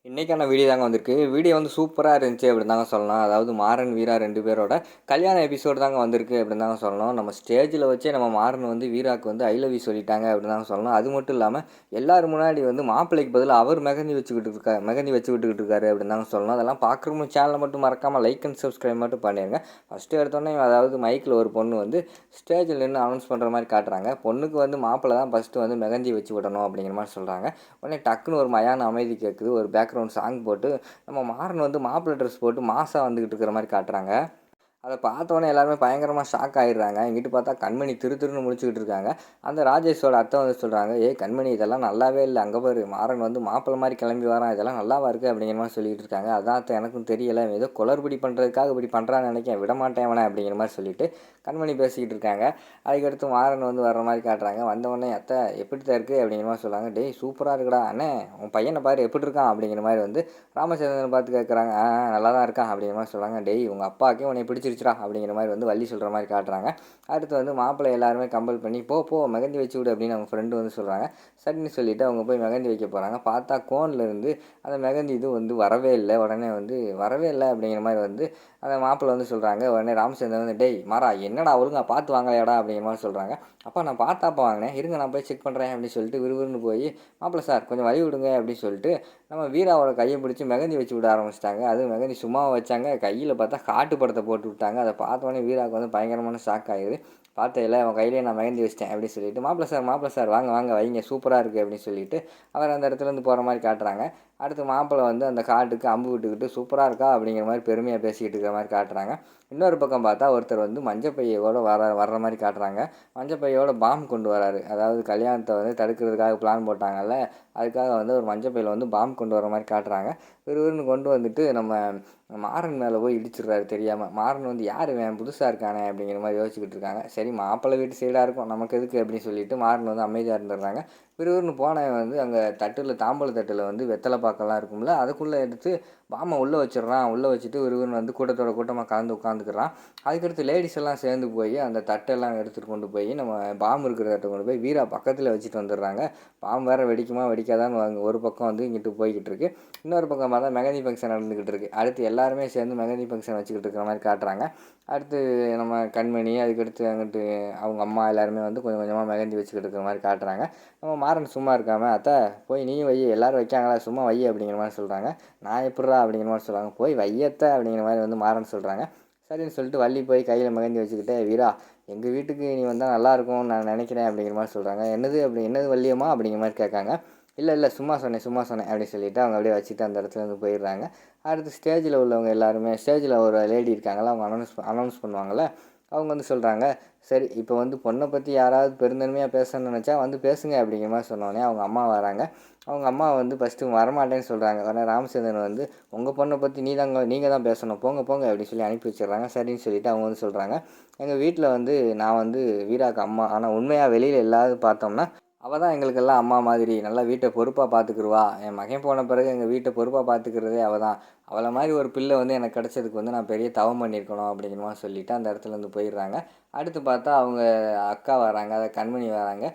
இன்னைக்கான வீடியோ தாங்க வந்திருக்கு. வீடியோ வந்து சூப்பராக இருந்துச்சு அப்படின்னு தாங்க சொல்லலாம். அதாவது மாறன், வீரா 2 பேரோட கல்யாண எபிசோடு தாங்க வந்திருக்கு அப்படின்னு தாங்க சொல்லணும். நம்ம ஸ்டேஜில் வச்சே நம்ம மாறன் வந்து வீராவுக்கு வந்து ஐ லவ் யூ சொல்லிட்டாங்க அப்படின்னு தாங்க சொல்லணும். அது மட்டும் இல்லாமல் எல்லாரும் முன்னாடி வந்து மாப்பிள்ளைக்கு பதிலாக அவர் மெகந்தி வச்சு விட்டுக்கிட்டு இருக்காரு அப்படின்னு தாங்க சொல்லணும். அதெல்லாம் பார்க்குறவங்க சேனலை மட்டும் மறக்காமல் லைக் அண்ட் சப்ஸ்கிரைப் மட்டும் பண்ணிடுங்க. ஃபஸ்ட்டு எடுத்தோடனே அதாவது மைக்கில் ஒரு பொண்ணு வந்து ஸ்டேஜில் நின்று அனௌன்ஸ் பண்ணுற மாதிரி காட்டுறாங்க. பொண்ணுக்கு வந்து மாப்பிள்ளை தான் ஃபஸ்ட்டு வந்து மெகந்தி வச்சு விடணும் அப்படிங்கிற மாதிரி சொல்கிறாங்க. உடனே டக்குன்னு ஒரு மயான அமைதி கேட்குது. ஒரு பேக்ரவுண்ட் சாங் போட்டு நம்ம மாறன் வந்து மாப்பிள்ளை ட்ரெஸ் போட்டு மாஸாக வந்துக்கிட்டு இருக்கிற மாதிரி காட்டுறாங்க. அதை பார்த்தோன்னே எல்லாருமே பயங்கரமாக ஷாக் ஆகிடுறாங்க. இங்கிட்டு பார்த்தா கண்மணி திருன்னு முழிச்சுக்கிட்டு இருக்காங்க. அந்த ராஜேஷோட அத்தை வந்து சொல்கிறாங்க, ஏய் கண்மணி இதெல்லாம் நல்லாவே இல்லை, அங்கே பாரு மாறன் வந்து மாப்பிள்ளை மாதிரி கிளம்பி வரான், இதெல்லாம் நல்லாவா இருக்குது அப்படிங்கிற மாதிரி சொல்லிட்டு இருக்காங்க. அதான் அத்தை எனக்கும் தெரியலை, ஏதோ குளறுபடி பண்ணுறதுக்காக இப்படி பண்ணுறான்னு நினைக்கிறேன், விடமாட்டேன் அவனை அப்படிங்கிற மாதிரி சொல்லிட்டு கண்மணி பேசிக்கிட்டு இருக்காங்க. அதுக்கடுத்து மாறன் வந்து வர்ற மாதிரி காட்டுறாங்க. வந்தவொடனே அத்தை எப்படி தான் இருக்குது அப்படிங்கிற மாதிரி சொல்கிறாங்க. டேய் சூப்பராக இருக்குடா அண்ணே, உன் பையனை பாரு எப்படி இருக்கான் அப்படிங்கிற மாதிரி வந்து ராமச்சந்திரனை பார்த்து கேட்குறாங்க. நல்லா தான் இருக்கான் அப்படிங்கிற மாதிரி சொல்கிறாங்க. டேய் உங்கள் அப்பாவுக்கே உன்னை பிடிச்சிருச்சுடா அப்படிங்கிற மாதிரி வந்து வள்ளி சொல்கிற மாதிரி காட்டுறாங்க. அடுத்து வந்து மாப்பிள்ளை எல்லாருமே கம்பல் பண்ணி போ மெகந்தி வச்சு விடு அப்படின்னு அவங்க ஃப்ரெண்டு வந்து சொல்கிறாங்க. சரின்னு சொல்லிவிட்டு அவங்க போய் மெகந்தி வைக்க போகிறாங்க. பார்த்தா கோன்லேருந்து அந்த மெகந்தி இது வந்து வரவே இல்லை. உடனே வந்து வரவே இல்லை அப்படிங்கிற மாதிரி வந்து அந்த மாப்பிள்ளை வந்து சொல்கிறாங்க. உடனே ராமச்சந்திரன் வந்து டேய் மாறா என்னடா ஒழுங்கா பார்த்து வாங்கலையாடா அப்படிங்கிற மாதிரி சொல்கிறாங்க. அப்பா நான் பார்த்தாப்பா வாங்கினேன், இருங்க நான் போய் செக் பண்ணுறேன் அப்படின்னு சொல்லிட்டு விறுவிறுன்னு போய் மாப்பிள்ளை சார் கொஞ்சம் வழி விடுங்க அப்படின்னு சொல்லிட்டு நம்ம வீராவோட கையை பிடிச்சி மெகந்தி வச்சு விட ஆரம்பிச்சிட்டாங்க. அதுவும் மெகந்தி சும்மாவை வச்சாங்க, கையில் பார்த்தா காட்டு படத்தை போட்டு விட்டாங்க. அதை பார்த்தோன்னே வீராவுக்கு வந்து பயங்கரமான ஷாக் ஆகிடுது. பார்த்தையில அவன் கையிலே நான் மெகந்தி வச்சிட்டேன் அப்படின்னு சொல்லிட்டு மாப்பிள்ளை சார் வாங்க வாங்க வைங்க சூப்பராக இருக்குது அப்படின்னு சொல்லிட்டு அவர் அந்த இடத்துலேருந்து போகிற மாதிரி காட்டுறாங்க. அடுத்து மாப்பிள்ளை வந்து அந்த காட்டுக்கு அம்பு விட்டுக்கிட்டு சூப்பராக இருக்கா அப்படிங்கிற மாதிரி பெருமையாக பேசிக்கிட்டு இருக்கிற மாதிரி காட்டுறாங்க. இன்னொரு பக்கம் பார்த்தா ஒருத்தர் வந்து மஞ்சப்பையோட வர்ற மாதிரி காட்டுறாங்க. மஞ்சப்பையோட பாம் கொண்டு வராரு. அதாவது கல்யாணத்தை வந்து தடுக்கிறதுக்காக பிளான் போட்டாங்கல்ல, அதுக்காக வந்து ஒரு மஞ்சப்பையில் வந்து பாம் கொண்டு வர மாதிரி காட்டுறாங்க. விறுவிறுன்னு கொண்டு வந்துட்டு நம்ம மாறன் மேலே போய் இடிச்சிடுறாரு தெரியாமல். மாறன் வந்து யார் இவன் புதுசாக இருக்கானே அப்படிங்கிற மாதிரி யோசிச்சுக்கிட்டு இருக்காங்க. சரி மாப்பிள்ளை வீட்டு சைடாக இருக்கும் நமக்கு எதுக்கு அப்படின்னு சொல்லிட்டு மாறன் வந்து அமைதியாக இருந்துடுறாங்க. விறுவிறுன்னு போனவன் வந்து அங்கே தாம்பூல தட்டில் வந்து வெத்தலை பாக்கெல்லாம் இருக்கும்ல, அதுக்குள்ளே எடுத்து பாமை உள்ளே வச்சிடுறான். உள்ளே வச்சுட்டு விறுவிறுன்னு வந்து கூட்டமாக கலந்து உட்காந்துக்கிறான். அதுக்கடுத்து லேடிஸ் எல்லாம் சேர்ந்து போய் அந்த தட்டெல்லாம் எடுத்துகிட்டு கொண்டு போய் நம்ம பாம்பு இருக்கிற தட்டை கொண்டு போய் வீரா பக்கத்தில் வச்சுட்டு வந்துடுறாங்க. பாம்பு வேறு வெடிக்குமா வெடிக்காதான்னு ஒரு பக்கம் வந்து இங்கிட்டு போய்கிட்டு இருக்கு. இன்னொரு பக்கம் பார்த்தா மெகந்தி ஃபங்க்ஷன் நடந்துக்கிட்டு இருக்குது. அடுத்து எல்லாருமே சேர்ந்து மெகந்தி ஃபங்க்ஷன் வச்சுக்கிட்டு இருக்கிற மாதிரி காட்டுறாங்க. அடுத்து நம்ம கண்மணி அதுக்கடுத்து அங்கிட்டு அவங்க அம்மா எல்லாருமே வந்து கொஞ்சம் கொஞ்சமாக மெகந்தி வச்சுக்கிட்டு இருக்கிற மாதிரி காட்டுறாங்க. நம்ம மாறன் சும்மா இருக்காமல் அத்தை போய் நீ வை, எல்லோரும் வைக்காங்களா சும்மா வை அப்படிங்கிற மாதிரி சொல்கிறாங்க. நான் எப்பட்றா அப்படிங்கிற மாதிரி சொல்கிறாங்க. போய் வையத்தை அப்படிங்கிற மாதிரி வந்து மாறன் சொல்கிறாங்க. சரின்னு சொல்லிட்டு வள்ளி போய் கையில் மெகந்தி வச்சுக்கிட்டு வீரா எங்கள் வீட்டுக்கு நீ வந்தால் நல்லாயிருக்கும்னு நான் நினைக்கிறேன் அப்படிங்கிற மாதிரி சொல்கிறாங்க. என்னது வள்ளியம்மா அப்படிங்கிற மாதிரி கேட்காங்க. இல்லை சும்மா சொன்னேன் அப்படின்னு சொல்லிவிட்டு அவங்க அப்படியே வச்சுட்டு அந்த இடத்துல இருந்து போயிடுறாங்க. அடுத்து ஸ்டேஜில் உள்ளவங்க எல்லாருமே ஸ்டேஜில் ஒரு லேடி இருக்காங்களா, அவங்க அனௌன்ஸ் பண்ணுவாங்கள்ல, அவங்க வந்து சொல்கிறாங்க, சரி இப்போ வந்து பொண்ணை பற்றி யாராவது பெருந்தன்மையாக பேசணும்னு நினச்சா வந்து பேசுங்க அப்படிங்கிற மாதிரி சொன்னோடனே அவங்க அம்மா வராங்க. அவங்க அம்மா வந்து ஃபஸ்ட்டு வரமாட்டேன்னு சொல்கிறாங்க. ஆனால் ராமச்சந்திரன் வந்து உங்கள் பொண்ணை பற்றி நீங்கள் தான் பேசணும், போங்க அப்படின்னு சொல்லி அனுப்பி வச்சிடுறாங்க. சரின்னு சொல்லிவிட்டு அவங்க வந்து சொல்கிறாங்க, எங்கள் வீட்டில் வந்து நான் வந்து வீராக்கு அம்மா, ஆனால் உண்மையாக வெளியில் எல்லாரும் பார்த்தோம்னா அவள் தான் எங்களுக்கெல்லாம் அம்மா மாதிரி, நல்லா வீட்டை பொறுப்பாக பார்த்துக்குருவா. என் மகன் போன பிறகு எங்கள் வீட்டை பொறுப்பாக பார்த்துக்கிறதே அவள் தான். அவளை மாதிரி ஒரு பிள்ளை வந்து எனக்கு கிடச்சதுக்கு வந்து நான் பெரிய தவம் பண்ணியிருக்கணும் அப்படிங்கிற மாதிரி சொல்லிவிட்டு அந்த இடத்துலேருந்து போயிடுறாங்க. அடுத்து பார்த்தா அவங்க அக்கா வராங்க, அதை கண்மணி வராங்க.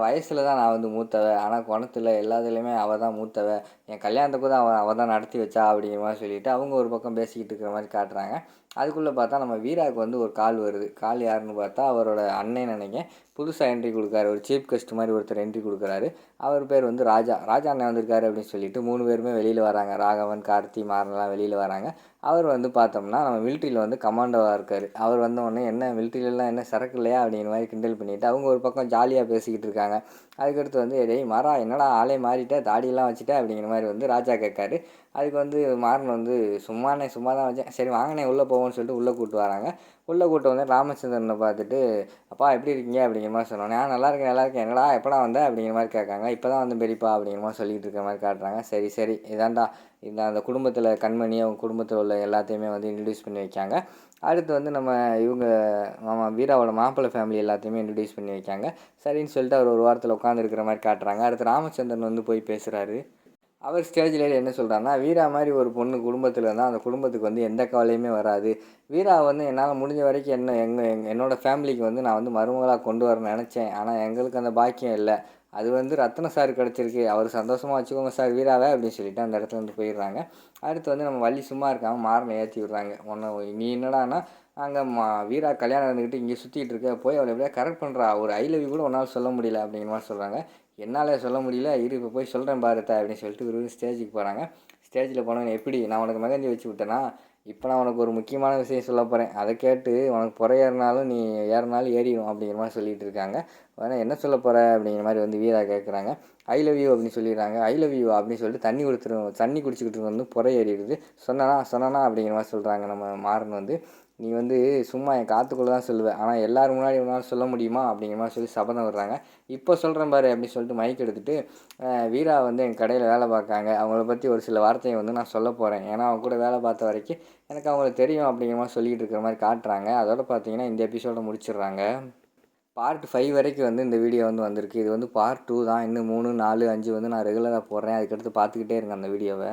வயசில் தான் நான் வந்து மூத்தவ, ஆனால் குணத்தில் எல்லாத்துலேயுமே அவள் தான் மூத்தவ, என் கல்யாணத்தை கூட அவள் தான் நடத்தி வச்சா அப்படிங்கிற மாதிரி சொல்லிவிட்டு அவங்க ஒரு பக்கம் பேசிக்கிட்டு இருக்கிற மாதிரி காட்டுறாங்க. அதுக்குள்ளே பார்த்தா நம்ம வீராவுக்கு வந்து ஒரு கால் வருது. கால் யாருன்னு பார்த்தா அவரோட அண்ணன் நினைக்கிறேன். புதுசாக என்ட்ரி கொடுக்குறாரு. ஒரு சீஃப் கெஸ்ட் மாதிரி ஒருத்தர் என்ட்ரி கொடுக்குறாரு. அவர் பேர் வந்து ராஜா அண்ணன் வந்திருக்காரு அப்படின்னு சொல்லிட்டு 3 பேருமே வெளியில் வராங்க. ராகவன், கார்த்தி, மாறன்லாம் வெளியில் வராங்க. அவர் வந்து பார்த்தோம்னா நம்ம மிலிட்ரியில் வந்து கமாண்டோவாக இருக்கார். அவர் வந்தோடனே என்ன மிலிட்ரியிலலாம் என்ன சரக்கு இல்லையா அப்படிங்கிற மாதிரி கிண்டல் பண்ணிவிட்டு அவங்க ஒரு பக்கம் ஜாலியாக பேசிக்கிட்டு இருக்காங்க. அதுக்கடுத்து வந்து டேய் மாறா என்னடா ஆளே மாறிட்ட, தாடியெல்லாம் வச்சுட்ட அப்படிங்கிற மாதிரி வந்து ராஜா கேட்காரு. அதுக்கு வந்து மாறன் வந்து சும்மா தான் வச்சேன், சரி வாங்கினே உள்ளே போவோம்னு சொல்லிட்டு உள்ளே கூப்பிட்டு வராங்க. உள்ளே கூப்பிட்டு வந்து ராமச்சந்திரனை பார்த்துட்டு அப்பா எப்படி இருக்கீங்க அப்படிங்கிற மாதிரி சொன்னோன்னே நல்லா இருக்கேன் என்னடா எப்படா வந்த அப்படிங்கிற மாதிரி கேட்காங்க. இப்போ தான் வந்து பெரியப்பா அப்படிங்கிற மாதிரி சொல்லிகிட்டு இருக்கிற மாதிரி காட்டுறாங்க. சரி இதாண்டா இந்த அந்த குடும்பத்தில் கண்மணி அவங்க குடும்பத்தில் உள்ள எல்லாத்தையுமே வந்து இன்ட்ரடியூஸ் பண்ணி வைக்காங்க. அடுத்து வந்து நம்ம வீராவோட மாப்பிள்ளை ஃபேமிலி எல்லாத்தையுமே இன்ட்ரடியூஸ் பண்ணி வைக்காங்க. சரின்னு சொல்லிட்டு அவர் ஒரு வாரத்தில் உட்காந்துருக்கிற மாதிரி காட்டுறாங்க. அடுத்து ராமச்சந்திரன் வந்து போய் பேசுகிறாரு. அவர் ஸ்டேஜில் என்ன சொல்கிறாருன்னா, வீரா மாதிரி ஒரு பொண்ணு குடும்பத்தில் இருந்தால் அந்த குடும்பத்துக்கு வந்து எந்த கவலையுமே வராது. வீரா வந்து என்னால் முடிஞ்ச வரைக்கும் என்னோடய ஃபேமிலிக்கு வந்து நான் வந்து மருமகளாக கொண்டு வரணும்னு நினச்சேன், ஆனால் எங்களுக்கு அந்த பாக்கியம் இல்லை. அது வந்து ரத்ன சார் கிடச்சிருக்கு, அவர் சந்தோஷமாக வச்சுக்கோங்க சார் வீராவை அப்படின்னு சொல்லிட்டு அந்த இடத்துல வந்து போயிடுறாங்க. அடுத்து வந்து நம்ம வள்ளி சும்மா இருக்காமல் மாறனை ஏற்றி விடுறாங்க. நீ என்னடான்னா அங்கே வீரா கல்யாணம் இருந்துக்கிட்டு இங்கே சுற்றிட்டு இருக்க, போய் அவளை எப்படியா கரெக்ட் பண்ணுறா, ஒரு ஐ லவ் யூ கூட உன்னால் சொல்ல முடியல அப்படிங்கிற மாதிரி சொல்கிறாங்க. என்னால் சொல்ல முடியல, இப்போ போய் சொல்கிறேன் பாருத்தா அப்படின்னு சொல்லிட்டு ஒரு ஸ்டேஜுக்கு போகிறாங்க. ஸ்டேஜில் போனவங்க, எப்படி நான் உனக்கு மெகந்தி வச்சு விட்டேனா, இப்போ நான் உனக்கு ஒரு முக்கியமான விஷயம் சொல்ல போகிறேன், அதை கேட்டு உனக்கு புற ஏறினாலும் நீ ஏறினாலும் ஏறிடும் அப்படிங்கிற மாதிரி சொல்லிகிட்டு இருக்காங்க. ஆனால் என்ன சொல்ல போகிற அப்படிங்கிற மாதிரி வந்து வீரா கேட்குறாங்க. ஐ லவ் யூ அப்படின்னு சொல்லிடுறாங்க. ஐ லவ் யூ அப்படின்னு சொல்லிட்டு தண்ணி குடிச்சிக்கிட்டு வந்து புற ஏறிடுது. சொன்னானா அப்படிங்கிற மாதிரி சொல்கிறாங்க. நம்ம மாறன் வந்து, நீ வந்து சும்மா என் காற்றுக்குள்ளே தான் சொல்லுவேன், ஆனால் எல்லோரும் முன்னாடி உன்னால் சொல்ல முடியுமா அப்படிங்கிற மாதிரி சொல்லி சபதம் விடுறாங்க. இப்போ சொல்கிறேன் பாரு அப்படின்னு சொல்லிட்டு மைக் எடுத்துகிட்டு, வீரா வந்து என் கடையில் வேலை பார்க்காங்க, அவங்கள பற்றி ஒரு சில வார்த்தையை வந்து நான் சொல்ல போகிறேன், ஏன்னா அவங்க கூட வேலை பார்த்த வரைக்கும் எனக்கு அவங்கள தெரியும் அப்படிங்கிற மாதிரி சொல்லிகிட்டு இருக்கிற மாதிரி காட்டுறாங்க. அதோட பார்த்தீங்கன்னா இந்த எபிசோடை முடிச்சிடுறாங்க. பார்ட் 5 வரைக்கும் வந்து இந்த வீடியோ வந்து வந்திருக்கு. இது வந்து பார்ட் 2 தான். இன்னும் 3, 4, 5 வந்து நான் ரெகுலராக போடுறேன். அதுக்கடுத்து பார்த்துக்கிட்டே இருங்க அந்த வீடியோவை.